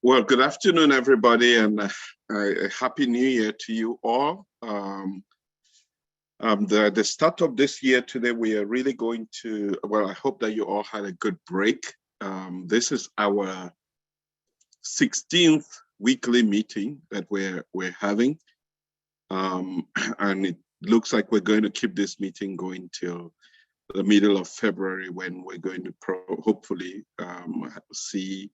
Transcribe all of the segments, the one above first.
Well, good afternoon, everybody, and a happy new year to you all. The start of this year today, we are really going to, well, I hope that you all had a good break. This is our 16th weekly meeting that we're having. And it looks like we're going to keep this meeting going till the middle of February, when we're going to hopefully see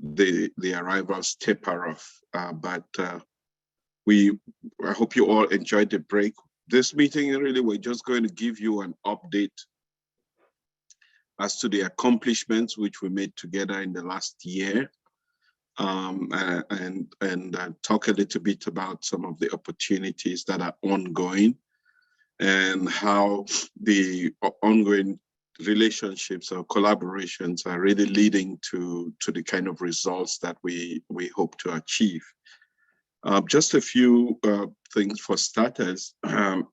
the arrivals taper off. I hope you all enjoyed the break. This meeting, really, we're just going to give you an update as to the accomplishments which we made together in the last year, and talk a little bit about some of the opportunities that are ongoing and how the ongoing relationships or collaborations are really leading to the kind of results that we hope to achieve. Just a few things for starters. I'm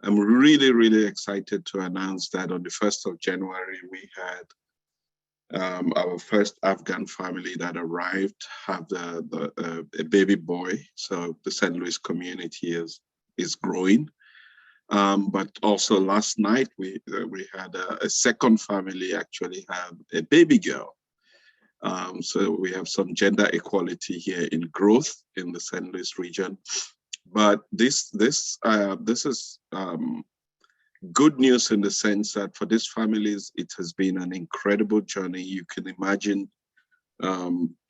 really excited to announce that on the 1st of January, we had our first Afghan family that arrived, have a baby boy. So the St. Louis community is growing. But also last night, we had a second family actually have a baby girl. So we have some gender equality here in growth in the St. Louis region. But this is good news in the sense that for these families, it has been an incredible journey. You can imagine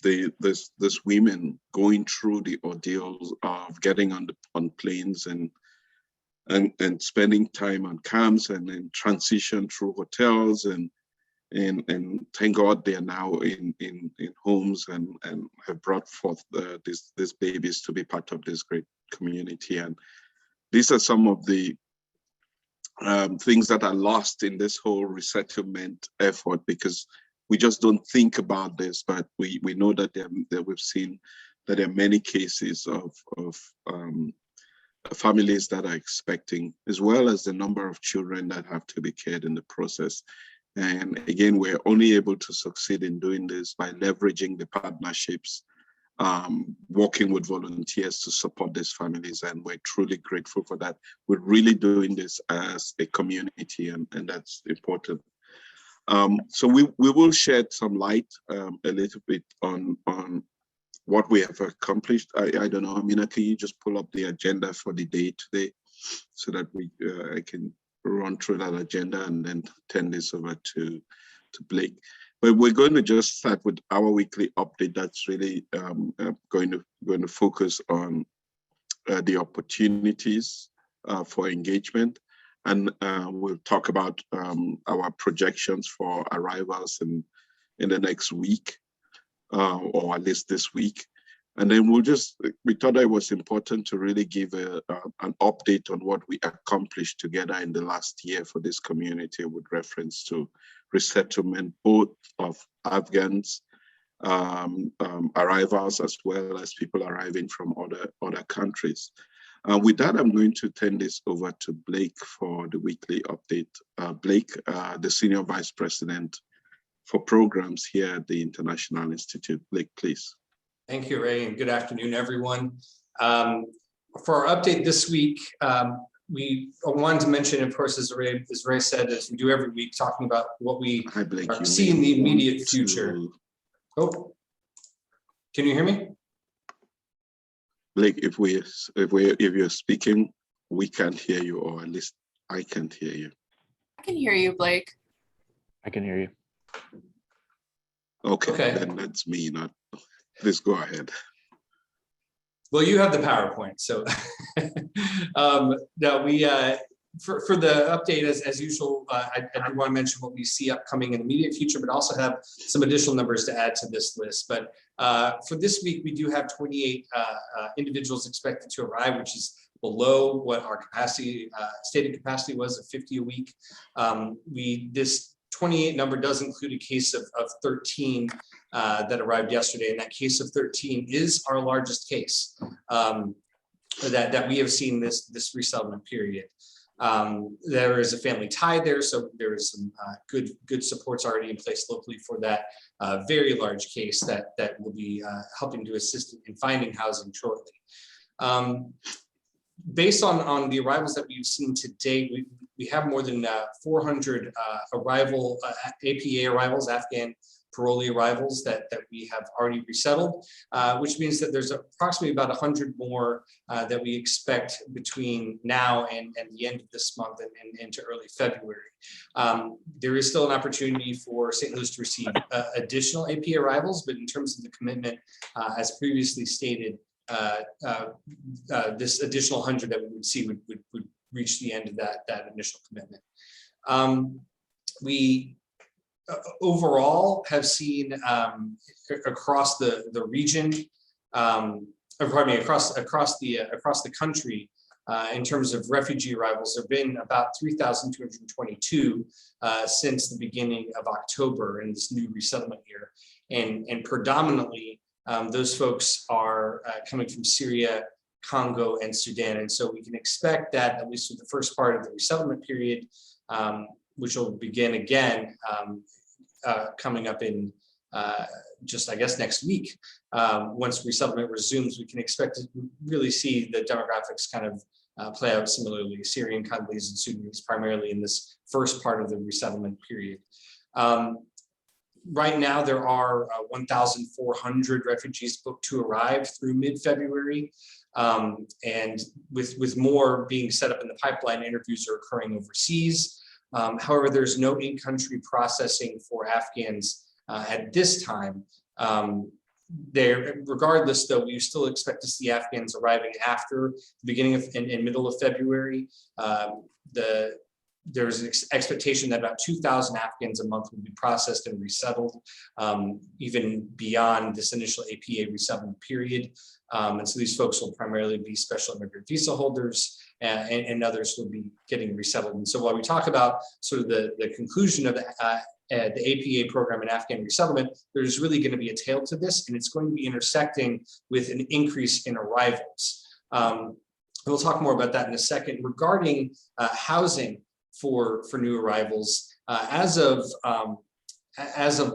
this women going through the ordeals of getting on planes and spending time on camps and then transition through hotels and thank God they are now in homes and have brought forth these babies to be part of this great community. And these are some of the things that are lost in this whole resettlement effort, because we just don't think about this, but we know that we've seen that there are many cases of families that are expecting, as well as the number of children that have to be cared in the process. And again, we're only able to succeed in doing this by leveraging the partnerships, working with volunteers to support these families. And we're truly grateful for that. We're really doing this as a community, and that's important. So we will shed some light a little bit on what we have accomplished. I don't know, Amina, can you just pull up the agenda for the day today so that I can run through that agenda and then turn this over to Blake. But we're going to just start with our weekly update that's really going to focus on the opportunities for engagement. And we'll talk about our projections for arrivals in the next week. Or at least this week. And then we thought it was important to really give an update on what we accomplished together in the last year for this community with reference to resettlement, both of Afghans, arrivals, as well as people arriving from other countries. With that, I'm going to turn this over to Blake for the weekly update. Blake, the Senior Vice President for programs here at the International Institute. Blake, please. Thank you, Ray, and good afternoon, everyone. For our update this week, we wanted to mention, of course, as Ray said, as we do every week, talking about what we see in the immediate future. Oh, can you hear me? Blake, if you're speaking, we can't hear you, or at least I can't hear you. I can hear you, Blake. I can hear you. Okay. Then that's me, not. Please go ahead. Well, you have the PowerPoint, so no, we for the update as usual. I do want to mention what we see upcoming in the immediate future, but also have some additional numbers to add to this list. But for this week, we do have 28 individuals expected to arrive, which is below what our capacity, stated capacity was of 50 a week. This 28 number does include a case of 13 that arrived yesterday, and that case of 13 is our largest case that we have seen this resettlement period. There is a family tie there, so there is some good supports already in place locally for that very large case that will be helping to assist in finding housing shortly. Based on the arrivals that we've seen to date, we have more than 400 APA arrivals, Afghan parolee arrivals that we have already resettled, which means that there's approximately about 100 more that we expect between now and the end of this month and into early February. There is still an opportunity for St. Louis to receive additional APA arrivals, but in terms of the commitment, as previously stated, this additional 100 that we would see would reach the end of that initial commitment. We overall have seen across the region, across the country, in terms of refugee arrivals, there have been about 3,222 since the beginning of October in this new resettlement year, and predominantly those folks are coming from Syria, Congo, and Sudan. And so we can expect that, at least for the first part of the resettlement period, which will begin again coming up in just, I guess, next week. Once resettlement resumes, we can expect to really see the demographics kind of play out similarly. Syrian, Congolese, and Sudanese primarily in this first part of the resettlement period. Right now, there are 1,400 refugees booked to arrive through mid-February. And with more being set up in the pipeline, interviews are occurring overseas. However, there's no in-country processing for Afghans at this time. Regardless, though, we still expect to see Afghans arriving after the beginning of and middle of February. There's an expectation that about 2,000 Afghans a month will be processed and resettled, even beyond this initial APA resettlement period. And so these folks will primarily be special immigrant visa holders, and others will be getting resettled. And so while we talk about sort of the conclusion of the APA program in Afghan resettlement, there's really going to be a tail to this, and it's going to be intersecting with an increase in arrivals. We'll talk more about that in a second. Regarding housing for new arrivals, as of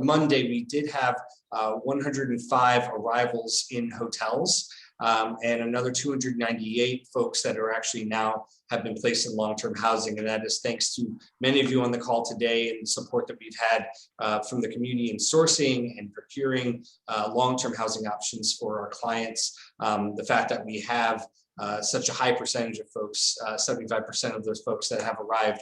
Monday, we did have 105 arrivals in hotels, and another 298 folks that are actually now have been placed in long-term housing. And that is thanks to many of you on the call today and the support that we've had from the community in sourcing and procuring long-term housing options for our clients. The fact that we have such a high percentage of folks, 75% of those folks that have arrived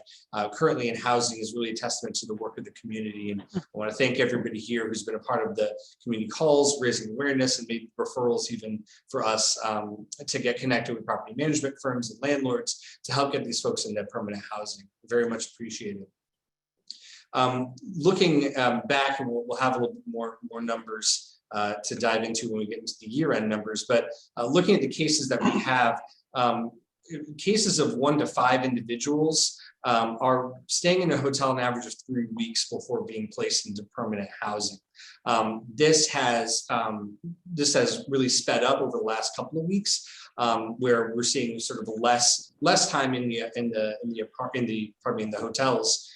currently in housing, is really a testament to the work of the community. And I want to thank everybody here who's been a part of the community calls, raising awareness, and maybe referrals even for us to get connected with property management firms and landlords to help get these folks into permanent housing. Very much appreciated. Looking back, and we'll have a little bit more numbers to dive into when we get into the year-end numbers, but looking at the cases that we have, cases of 1 to 5 individuals are staying in a hotel an average of 3 weeks before being placed into permanent housing. This has really sped up over the last couple of weeks, where we're seeing sort of less time in the hotels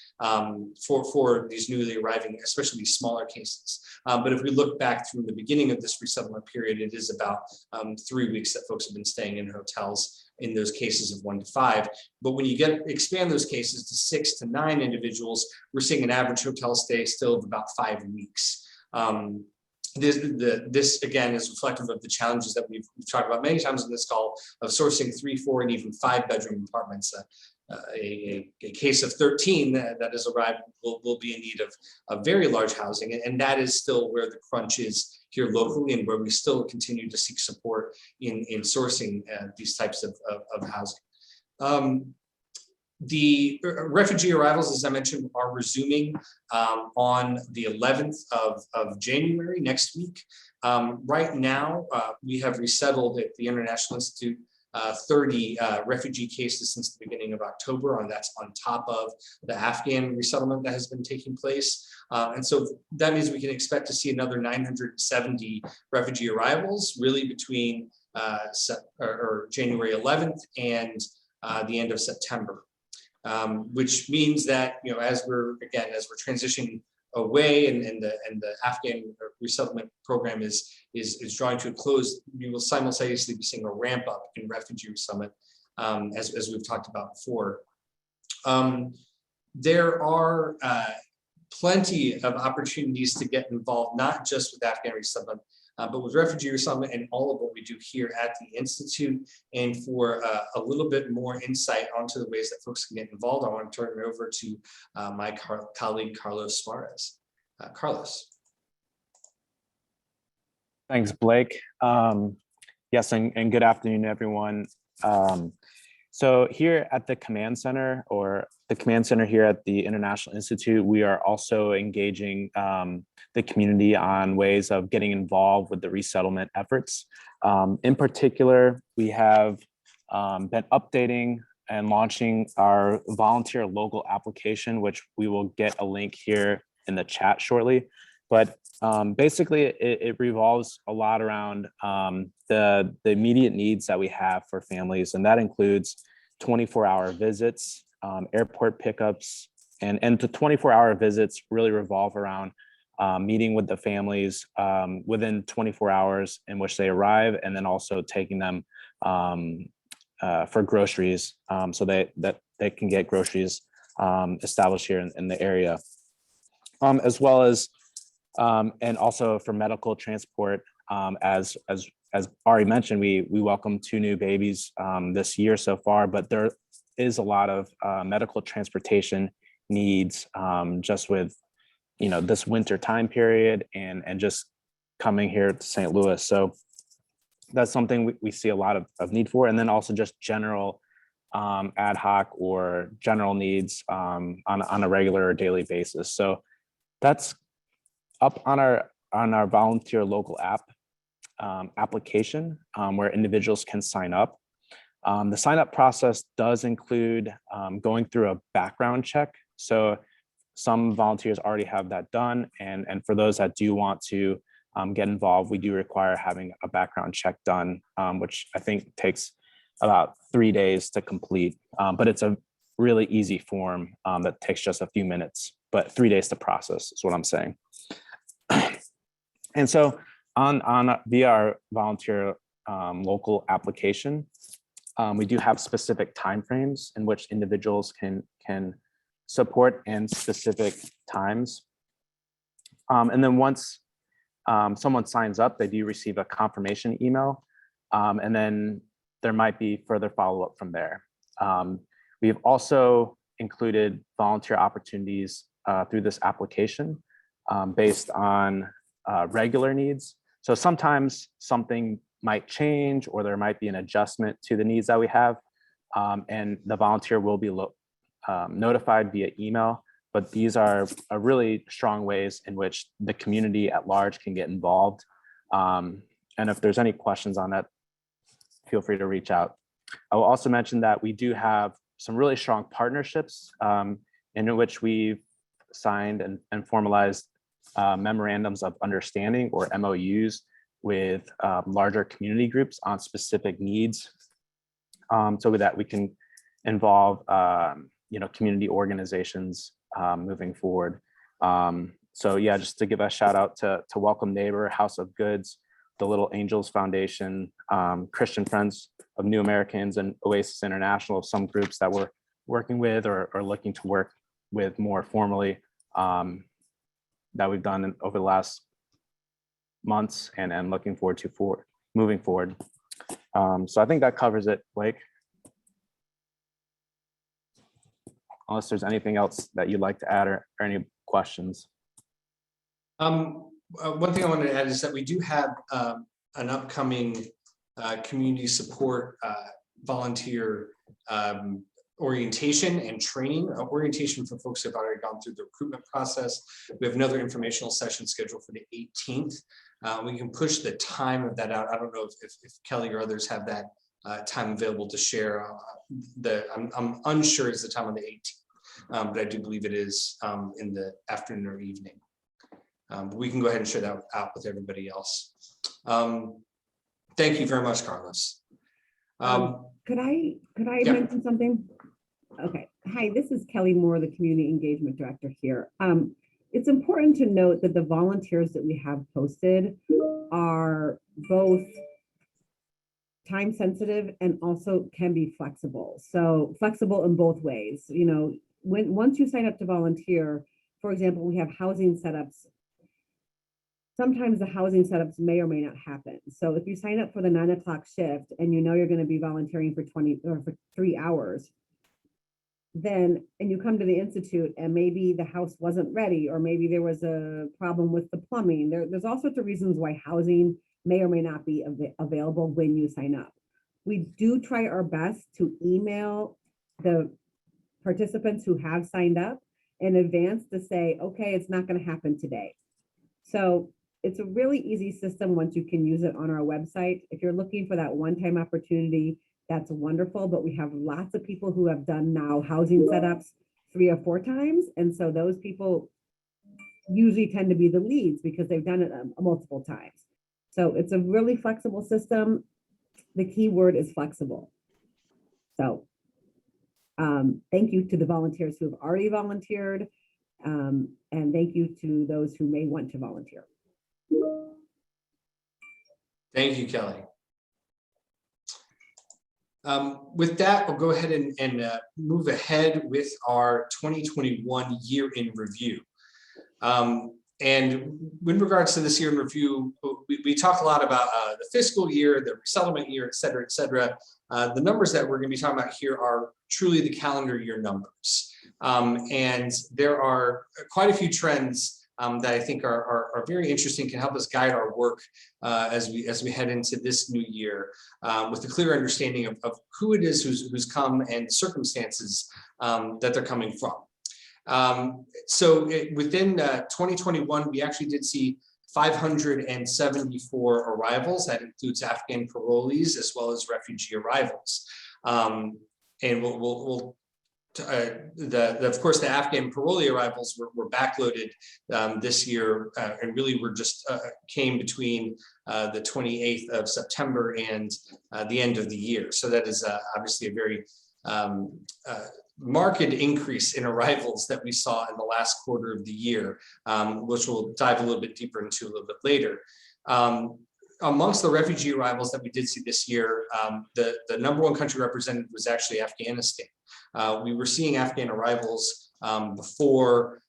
for these newly arriving, especially these smaller cases. But if we look back through the beginning of this resettlement period, it is about 3 weeks that folks have been staying in hotels in those cases of 1 to 5. But when you expand those cases to 6 to 9 individuals, we're seeing an average hotel stay still of about 5 weeks. This again is reflective of the challenges that we've talked about many times in this call of sourcing 3, 4, and even 5-bedroom apartments. A case of 13 that has arrived will be in need of very large housing, and that is still where the crunch is here locally, and where we still continue to seek support in sourcing these types of housing. The refugee arrivals, as I mentioned, are resuming on the 11th of January, next week. Right now, we have resettled at the International Institute 30 refugee cases since the beginning of October, and that's on top of the Afghan resettlement that has been taking place. And so that means we can expect to see another 970 refugee arrivals really between January 11th and the end of September. which means that, as we're transitioning away and the Afghan resettlement program is drawing to a close, we will simultaneously be seeing a ramp up in refugee resettlement, as we've talked about before. There are plenty of opportunities to get involved, not just with Afghan resettlement, but with refugee resettlement and all of what we do here at the Institute. And for a little bit more insight onto the ways that folks can get involved, I want to turn it over to my colleague, Carlos Suarez. Carlos. Thanks, Blake. Yes, and good afternoon, everyone. So here at the Command Center, or the Command Center here at the International Institute, we are also engaging the community on ways of getting involved with the resettlement efforts. In particular, we have been updating and launching our volunteer local application, which we will get a link here in the chat shortly. But basically, it revolves a lot around the immediate needs that we have for families, and that includes 24-hour visits, airport pickups, and the 24-hour visits really revolve around meeting with the families within 24 hours in which they arrive, and then also taking them for groceries so that they can get groceries established here in the area, as well as and also for medical transport. As Ari mentioned, we welcome 2 new babies this year so far, but there is a lot of medical transportation needs just with this winter time period and just coming here to St. Louis. So that's something we see a lot of need for, and then also just general ad hoc or general needs on a regular or daily basis. So that's up on our volunteer local app application where individuals can sign up. The sign up process does include going through a background check. So some volunteers already have that done, and for those that do want to get involved, we do require having a background check done, which I think takes about 3 days to complete, but it's a really easy form that takes just a few minutes, but 3 days to process is what I'm saying. And so via our volunteer local application, we do have specific timeframes in which individuals can support in specific times. And then once someone signs up, they do receive a confirmation email, and then there might be further follow-up from there. We've also included volunteer opportunities through this application based on regular needs. So sometimes something might change, or there might be an adjustment to the needs that we have, and the volunteer will be notified via email. But these are really strong ways in which the community at large can get involved. And if there's any questions on that, feel free to reach out. I will also mention that we do have some really strong partnerships in which we've signed and formalized memorandums of understanding, or MOUs, with larger community groups on specific needs, so that we can involve community organizations moving forward. So yeah, just to give a shout out to Welcome Neighbor, House of Goods, the Little Angels Foundation, Christian Friends of New Americans, and Oasis International, some groups that we're working with or looking to work with more formally, that we've done over the last months, and looking forward to moving forward. So I think that covers it, Blake. Unless there's anything else that you'd like to add, or any questions. One thing I wanted to add is that we do have an upcoming community support volunteer orientation and training. Orientation for folks who have already gone through the recruitment process. We have another informational session scheduled for the 18th. We can push the time of that out. I don't know if Kelly or others have that time available to share. I'm unsure it's the time on the 18th, but I do believe it is in the afternoon or evening. We can go ahead and share that out with everybody else. Thank you very much, Carlos. Could I yeah. mention something? Okay, Hi, this is Kelly Moore, the Community Engagement Director here. It's important to note that the volunteers that we have posted are both time sensitive and also can be flexible. So flexible in both ways. You know, once you sign up to volunteer, for example, we have housing setups. Sometimes the housing setups may or may not happen. So if you sign up for the 9 o'clock shift and you know you're going to be volunteering for 20 or for 3 hours, then, and you come to the Institute and maybe the house wasn't ready, or maybe there was a problem with the plumbing. There's all sorts of reasons why housing may or may not be available when you sign up. We do try our best to email the participants who have signed up in advance to say, okay, it's not going to happen today. So it's a really easy system once you can use it on our website. If you're looking for that one-time opportunity, that's wonderful, but we have lots of people who have done now housing setups 3 or 4 times. And so those people usually tend to be the leads because they've done it multiple times. So it's a really flexible system. The key word is flexible. So thank you to the volunteers who have already volunteered. And thank you to those who may want to volunteer. Thank you, Kelly. With that, we'll go ahead and move ahead with our 2021 year in review. And in regards to this year in review, we talk a lot about the fiscal year, the resettlement year, et cetera, et cetera. The numbers that we're going to be talking about here are truly the calendar year numbers. And there are quite a few trends that I think are very interesting, can help us guide our work as we head into this new year with a clear understanding of who it is who's come and circumstances that they're coming from. So within 2021, we actually did see 574 arrivals. That includes Afghan parolees as well as refugee arrivals. And we'll of course, the Afghan parolee arrivals were backloaded this year and really were just came between the 28th of September and the end of the year. So that is obviously a very marked increase in arrivals that we saw in the last quarter of the year, which we'll dive a little bit deeper into a little bit later. Amongst the refugee arrivals that we did see this year, the #1 country represented was actually Afghanistan. We were seeing Afghan arrivals before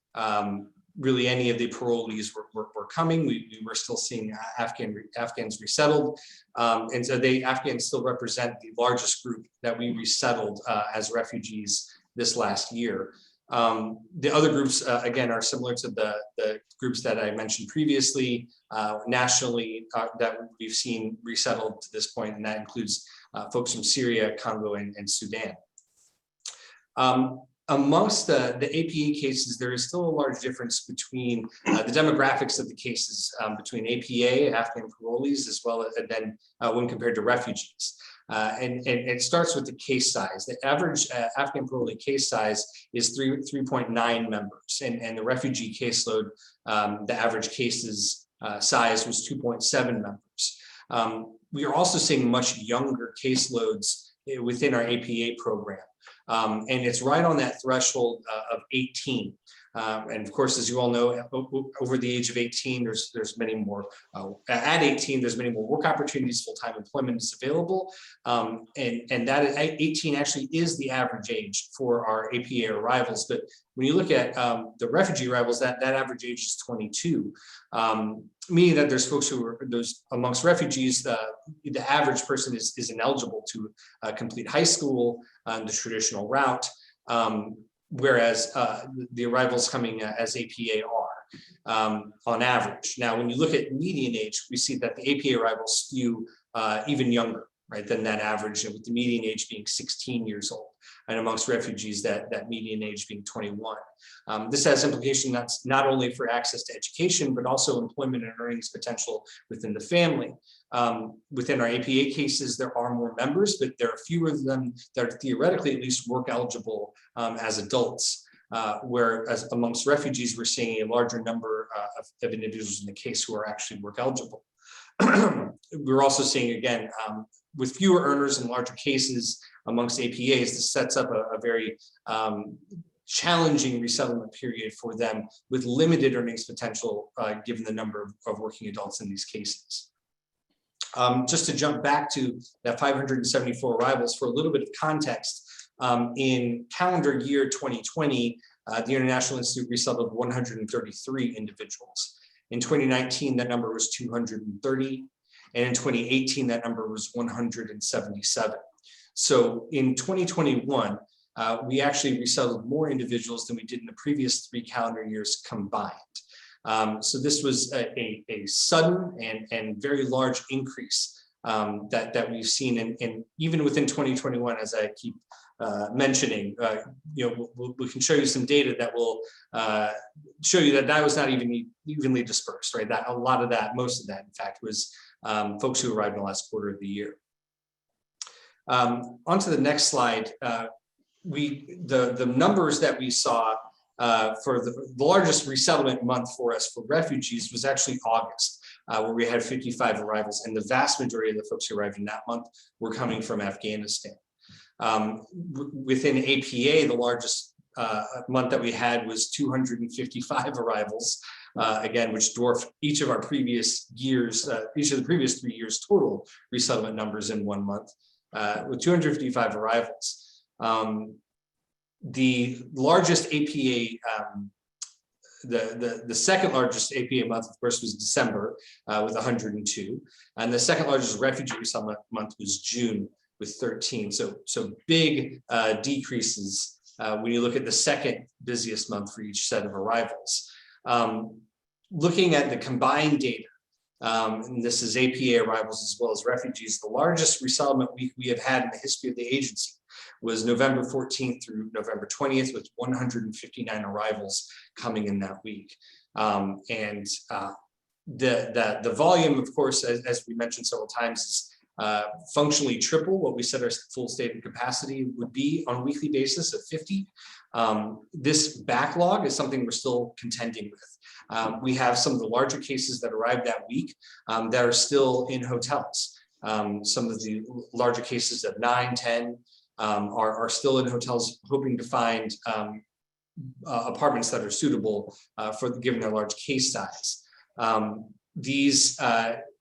really any of the parolees were coming. We were still seeing Afghans resettled. And so Afghans still represent the largest group that we resettled as refugees this last year. The other groups, again, are similar to the groups that I mentioned previously, nationally, that we've seen resettled to this point, and that includes folks from Syria, Congo, and Sudan. Amongst the APA cases, there is still a large difference between the demographics of the cases between APA, Afghan parolees, as well as then when compared to refugees. And it starts with the case size. The average Afghan parolee case size is 3.9 members, and the refugee caseload, the average cases size was 2.7 members. We are also seeing much younger caseloads within our APA program. And it's right on that threshold of 18. And of course, as you all know, over the age of 18, there's many more, at 18, there's many more work opportunities, full-time employment is available. And that 18 actually is the average age for our APA arrivals. But when you look at the refugee arrivals, that average age is 22, meaning that there's folks who are, those amongst refugees, the average person is ineligible to complete high school, the traditional route. Whereas the arrivals coming as APA are on average. Now, when you look at median age, we see that the APA arrivals skew even younger, right, than that average, with the median age being 16 years old, and amongst refugees, that median age being 21. This has implications not only for access to education, but also employment and earnings potential within the family. Within our APA cases, there are more members, but there are fewer of them that are theoretically at least work eligible as adults. Whereas amongst refugees, we're seeing a larger number of individuals in the case who are actually work eligible. We're also seeing, again, with fewer earners and larger cases amongst APAs, this sets up a very challenging resettlement period for them with limited earnings potential, given the number of working adults in these cases. Just to jump back to that 574 arrivals for a little bit of context, in calendar year 2020, the International Institute resettled 133 individuals. In 2019, that number was 230, and in 2018, that number was 177. So in 2021, we actually resettled more individuals than we did in the previous 3 calendar years combined. So this was a sudden and very large increase that we've seen, and even within 2021, as I keep mentioning, we can show you some data that will show you that was not even evenly dispersed, right? That a lot of that, most of that, in fact, was folks who arrived in the last quarter of the year. On to the next slide. The numbers that we saw for the largest resettlement month for us for refugees was actually August, where we had 55 arrivals, and the vast majority of the folks who arrived in that month were coming from Afghanistan. Within APA, the largest month that we had was 255 arrivals, again, which dwarfed each of our previous years, each of the previous 3 years total resettlement numbers in 1 month, with 255 arrivals. The largest APA, the second largest APA month, of course, was December with 102, and the second largest refugee resettlement month was June with 13. So big decreases when you look at the second busiest month for each set of arrivals. Looking at the combined data, and this is APA arrivals as well as refugees, the largest resettlement week we have had in the history of the agency was November 14th through November 20th, with 159 arrivals coming in that week. The volume, of course, as we mentioned several times, is functionally triple what we said our full stated capacity would be on a weekly basis of 50. This backlog is something we're still contending with. We have some of the larger cases that arrived that week that are still in hotels. Some of the larger cases of 9, 10 are still in hotels, hoping to find apartments that are suitable given their large case size.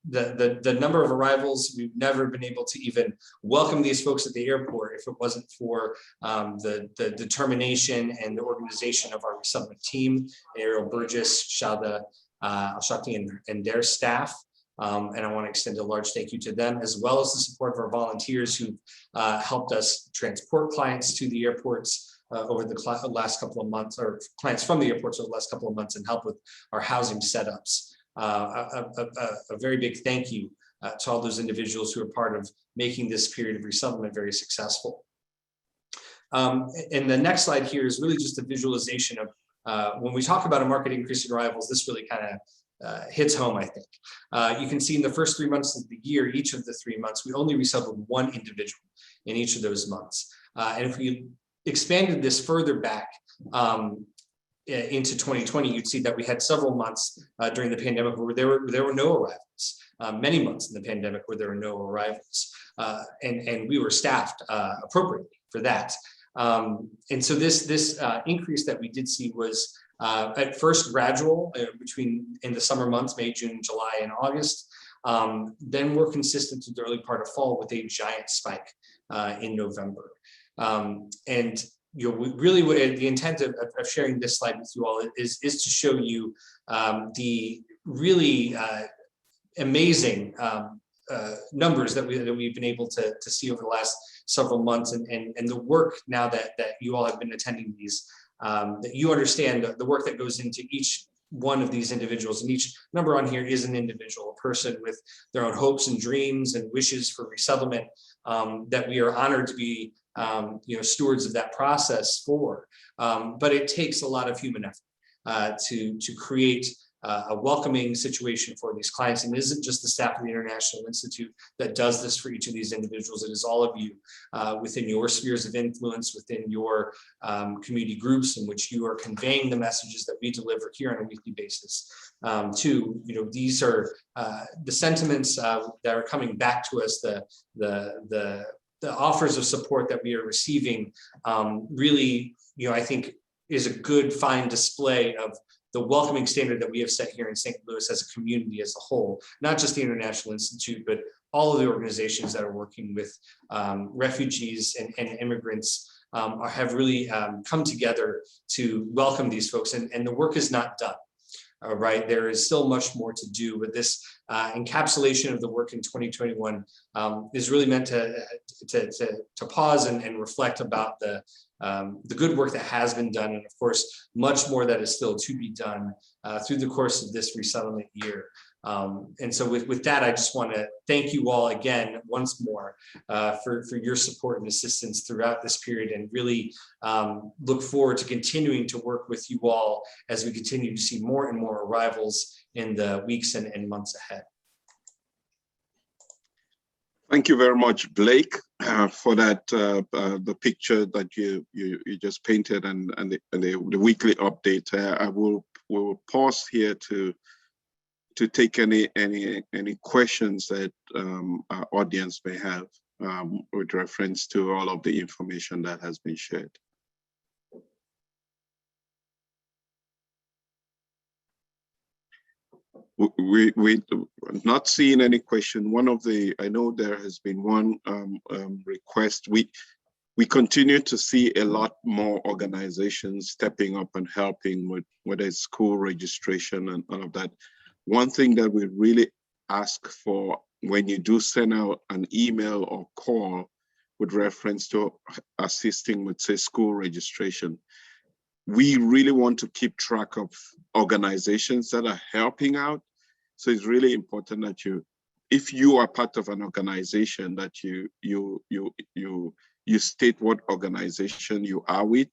The number of arrivals, we've never been able to even welcome these folks at the airport if it wasn't for the determination and the organization of our resettlement team, Ariel Burgess, Shada Shakti, and their staff. And I want to extend a large thank you to them, as well as the support of our volunteers who helped us transport clients to the airports over the last couple of months, or clients from the airports over the last couple of months, and help with our housing setups. A very big thank you to all those individuals who are part of making this period of resettlement very successful. And the next slide here is really just a visualization of when we talk about a market increase in arrivals, this really kind of hits home, I think. You can see in the first 3 months of the year, each of the 3 months, we only resettled 1 individual in each of those months. And if we expanded this further back into 2020, you'd see that we had several months during the pandemic where there were no arrivals, many months in the pandemic where there were no arrivals, and we were staffed appropriately for that. And so this increase that we did see was at first gradual in the summer months, May, June, July, and August, then more consistent to the early part of fall with a giant spike in November. And really the intent of sharing this slide with you all is to show you the really amazing numbers that we've been able to see over the last several months, and the work now that you all have been attending these, that you understand the work that goes into each one of these individuals, and each number on here is an individual, a person with their own hopes and dreams and wishes for resettlement, that we are honored to be stewards of that process for. But it takes a lot of human effort to create a welcoming situation for these clients. And it isn't just the staff of the International Institute that does this for each of these individuals. It is all of you within your spheres of influence, within your community groups in which you are conveying the messages that we deliver here on a weekly basis too. These are the sentiments that are coming back to us, the offers of support that we are receiving, really, I think is a good, fine display of the welcoming standard that we have set here in St. Louis as a community as a whole, not just the International Institute, but all of the organizations that are working with refugees and immigrants have really come together to welcome these folks, and the work is not done. Right, there is still much more to do, but this encapsulation of the work in 2021 is really meant to pause and reflect about the good work that has been done, and of course, much more that is still to be done through the course of this resettlement year. And so with that, I just want to thank you all again once more for your support and assistance throughout this period, and really look forward to continuing to work with you all as we continue to see more and more arrivals in the weeks and months ahead. Thank you very much, Blake, for that the picture that you just painted and the weekly update. We'll pause here to take any questions that our audience may have with reference to all of the information that has been shared. We're not seeing any question. I know there has been one request. We continue to see a lot more organizations stepping up and helping with whether it's school registration and all of that. One thing that we really ask for when you do send out an email or call with reference to assisting with, say, school registration, we really want to keep track of organizations that are helping out. So it's really important that if you are part of an organization, that you state what organization you are with,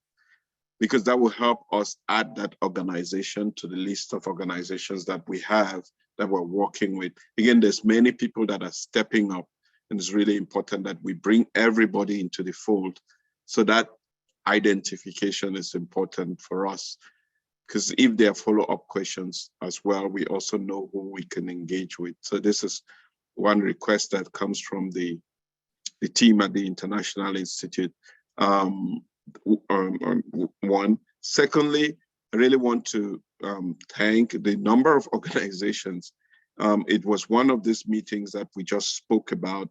because that will help us add that organization to the list of organizations that we have that we're working with. Again, there's many people that are stepping up, and it's really important that we bring everybody into the fold. So that identification is important for us, because if there are follow-up questions as well, we also know who we can engage with. So this is one request that comes from the team at the International Institute. One. Secondly, I really want to thank the number of organizations. It was one of these meetings that we just spoke about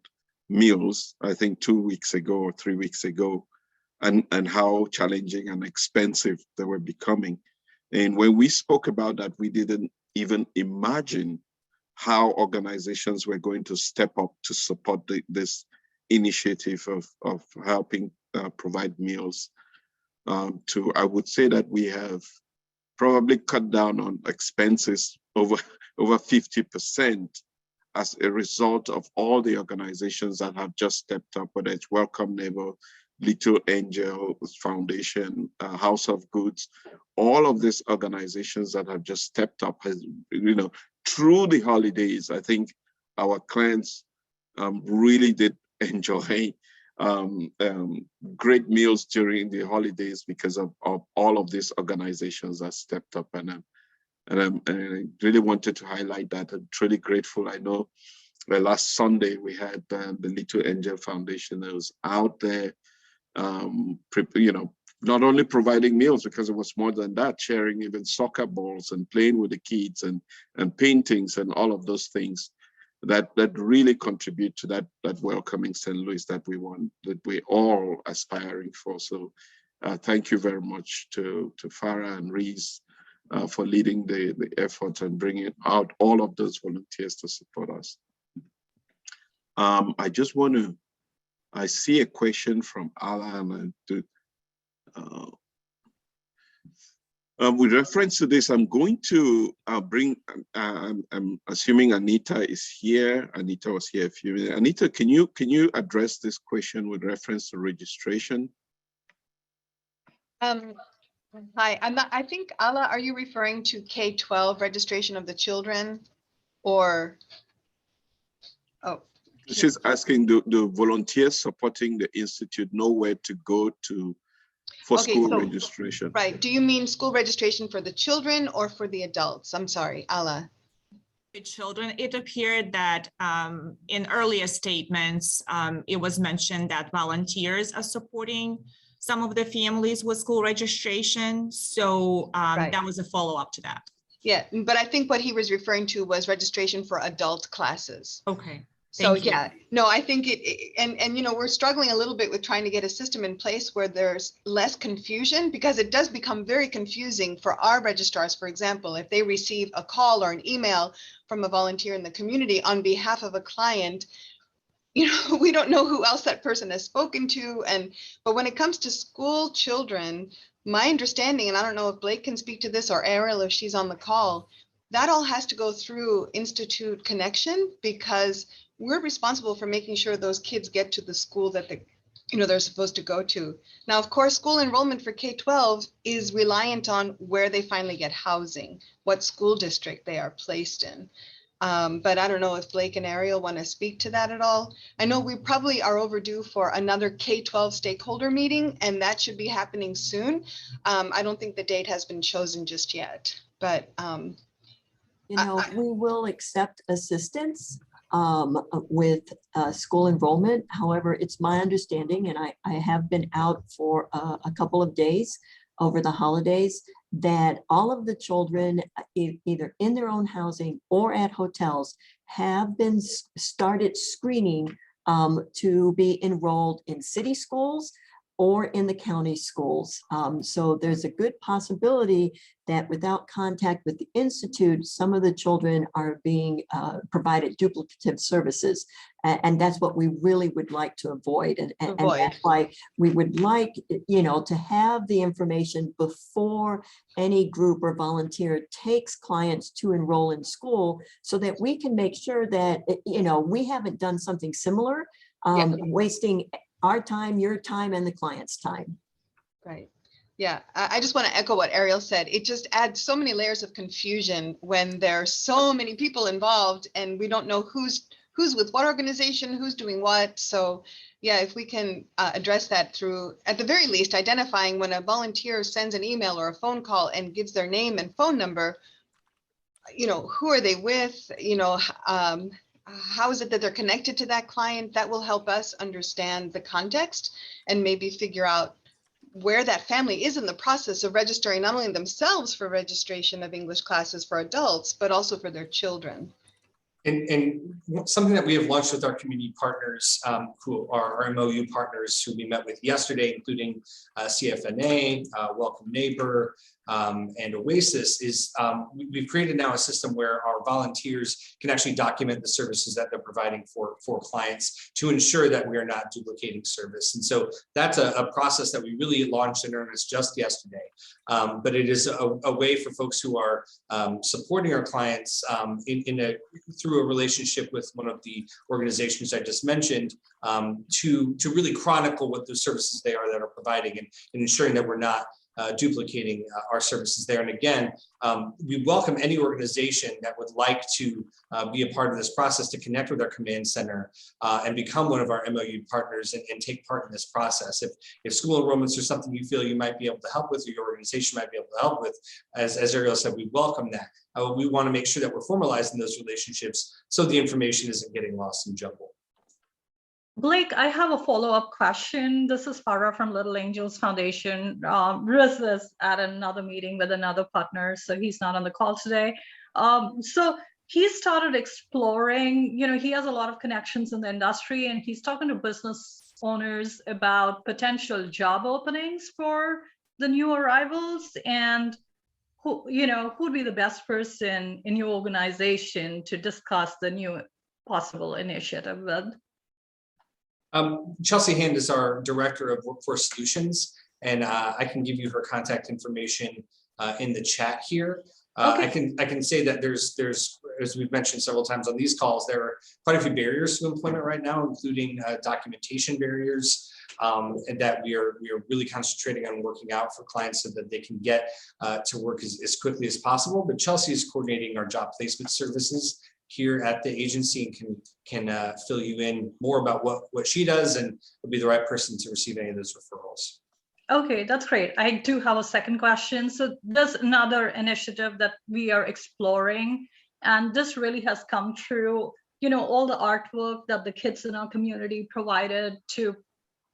meals, I think 2 weeks ago or 3 weeks ago, and how challenging and expensive they were becoming. And when we spoke about that, we didn't even imagine how organizations were going to step up to support this initiative of helping provide meals. I would say that we have probably cut down on expenses over 50% as a result of all the organizations that have just stepped up, whether it's Welcome Neighbor, Little Angel Foundation, House of Goods, all of these organizations that have just stepped up, through the holidays. I think our clients really did enjoy great meals during the holidays because of all of these organizations that stepped up, and I really wanted to highlight that. I'm truly grateful. I know last Sunday we had the Little Angel Foundation that was out there, not only providing meals, because it was more than that, sharing even soccer balls and playing with the kids and paintings and all of those things that really contribute to that welcoming St. Louis that we want, that we're all aspiring for. So thank you very much to Farah and Reese for leading the effort and bringing out all of those volunteers to support us. I see a question from Alan. With reference to this, I'm going to bring, I'm assuming Anita is here. Anita was here a few minutes. Anita, can you address this question with reference to registration? Hi, I think, Ala, are you referring to K-12 registration of the children, or? Oh. She's asking, do volunteers supporting the Institute know where to go to for Okay, school so- registration. Right. Do you mean school registration for the children or for the adults? I'm sorry, Ala. The children, it appeared that in earlier statements, it was mentioned that volunteers are supporting some of the families with school registration. So Right. that was a follow-up to that. Yeah, but I think what he was referring to was registration for adult classes. Okay. So Thank you. yeah, no, I think and you know, we're struggling a little bit with trying to get a system in place where there's less confusion, because it does become very confusing for our registrars. For example, if they receive a call or an email from a volunteer in the community on behalf of a client, you know, we don't know who else that person has spoken to. But when it comes to school children, my understanding, and I don't know if Blake can speak to this, or Ariel if she's on the call, that all has to go through Institute Connection, because we're responsible for making sure those kids get to the school that they're supposed to go to. Now, of course, school enrollment for K-12 is reliant on where they finally get housing, what school district they are placed in. But I don't know if Blake and Ariel want to speak to that at all. I know we probably are overdue for another K-12 stakeholder meeting, and that should be happening soon. I don't think the date has been chosen just yet, but You know, we will accept assistance with school enrollment. However, it's my understanding, and I have been out for a couple of days over the holidays, that all of the children, either in their own housing or at hotels, have been started screening to be enrolled in city schools or in the county schools. So there's a good possibility that without contact with the Institute, some of the children are being provided duplicative services. And that's what we really would like to avoid. And that's why we would like, you know, to have the information before any group or volunteer takes clients to enroll in school, so that we can make sure that, you know, we haven't done something similar, wasting our time, your time, and the client's time. right. Yeah, I just want to echo what Ariel said. It just adds so many layers of confusion when there are so many people involved and we don't know who's with what organization, who's doing what. So yeah, if we can address that through, at the very least, identifying when a volunteer sends an email or a phone call and gives their name and phone number, you know, who are they with, you know, how is it that they're connected to that client? That will help us understand the context and maybe figure out where that family is in the process of registering not only themselves for registration of English classes for adults, but also for their children. And something that we have launched with our community partners, who are our MOU partners who we met with yesterday, including CFNA, Welcome Neighbor, and Oasis, is we've created now a system where our volunteers can actually document the services that they're providing for clients to ensure that we are not duplicating service. And so that's a process that we really launched in earnest just yesterday. But it is a way for folks who are supporting our clients through a relationship with one of the organizations I just mentioned, to really chronicle what the services they are that are providing, and ensuring that we're not duplicating our services there. And again, we welcome any organization that would like to be a part of this process to connect with our command center and become one of our MOU partners and take part in this process. If school enrollments are something you feel you might be able to help with, or your organization might be able to help with, as Ariel said, we welcome that. We want to make sure that we're formalizing those relationships so the information isn't getting lost in jumble. Blake, I have a follow-up question. This is Farah from Little Angels Foundation. Riz is at another meeting with another partner, so he's not on the call today. So he started exploring, you know, he has a lot of connections in the industry, and he's talking to business owners about potential job openings for the new arrivals, and who, you know, who'd be the best person in your organization to discuss the new possible initiative with? Chelsea Hand is our Director of Workforce Solutions, and I can give you her contact information in the chat here. Okay. I can say that there's, as we've mentioned several times on these calls, there are quite a few barriers to employment right now, including documentation barriers, and that we are really concentrating on working out for clients so that they can get to work as quickly as possible. But Chelsea is coordinating our job placement services here at the agency and can fill you in more about what she does, and will be the right person to receive any of those referrals. Okay, that's great. I do have a second question. So there's another initiative that we are exploring, and this really has come through, all the artwork that the kids in our community provided to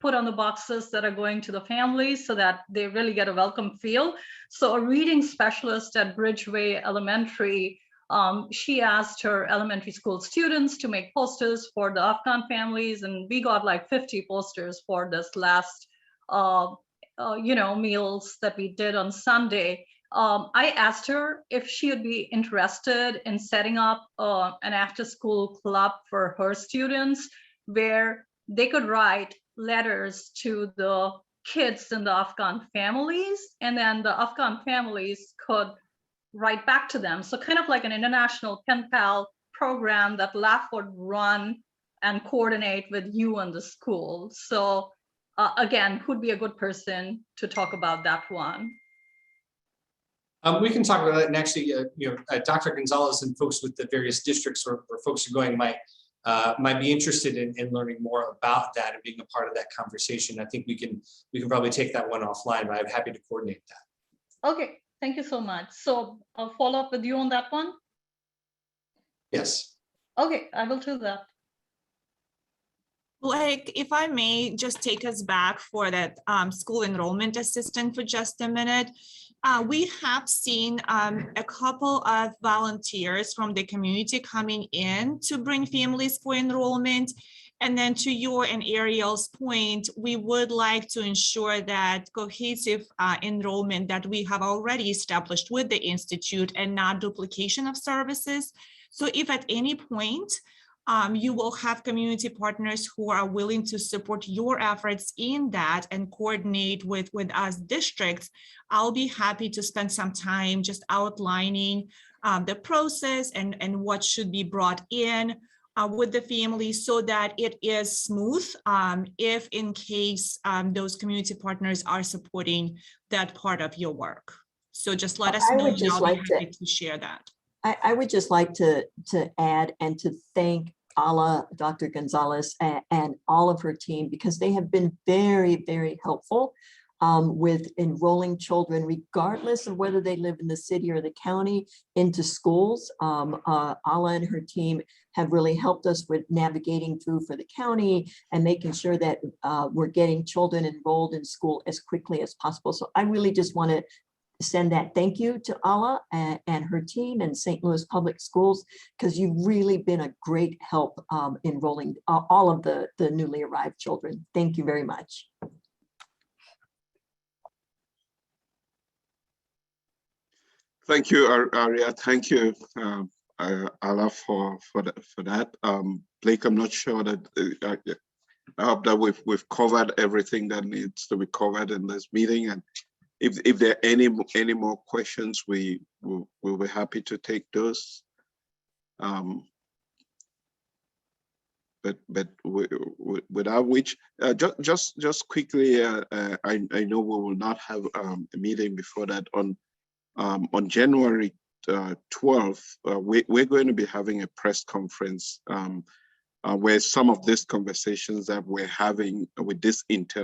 put on the boxes that are going to the families so that they really get a welcome feel. So a reading specialist at Bridgeway Elementary, she asked her elementary school students to make posters for the Afghan families, and we got like 50 posters for this last meals that we did on Sunday. I asked her if she would be interested in setting up an after-school club for her students where they could write letters to the kids in the Afghan families, and then the Afghan families could write back to them. So kind of like an international pen pal program that LAF would run and coordinate with you and the school. So again, who'd be a good person to talk about that one? We can talk about that, and actually, Dr. Gonzalez and folks with the various districts where folks are going might be interested in learning more about that and being a part of that conversation. I think we can probably take that one offline, but I'm happy to coordinate that. Okay, thank you so much. So I'll follow up with you on that one. Yes. Okay, I will do that. Blake, if I may just take us back for that school enrollment assistant for just a minute. We have seen a couple of volunteers from the community coming in to bring families for enrollment. And then to your and Ariel's point, we would like to ensure that cohesive enrollment that we have already established with the Institute and not duplication of services. So if at any point, you will have community partners who are willing to support your efforts in that and coordinate with us districts, I'll be happy to spend some time just outlining the process and what should be brought in with the family so that it is smooth if in case those community partners are supporting that part of your work. So just let us know, and I'll be happy to share that. I would just like to add and to thank Ala, Dr. Gonzalez, and all of her team, because they have been very, very helpful with enrolling children, regardless of whether they live in the city or the county, into schools. Ala and her team have really helped us with navigating through for the county and making sure that we're getting children enrolled in school as quickly as possible. So I really just want to send that thank you to Ala and her team and St. Louis Public Schools, because you've really been a great help enrolling all of the newly arrived children. Thank you very much. Thank you, Aria. Thank you, Ala, for that. Blake, I'm not sure that I hope that we've covered everything that needs to be covered in this meeting, and if there are any more questions, we'll be happy to take those. But without which, just quickly, I know we will not have a meeting before that. On January 12th, we're going to be having a press conference where some of these conversations that we're having with this intel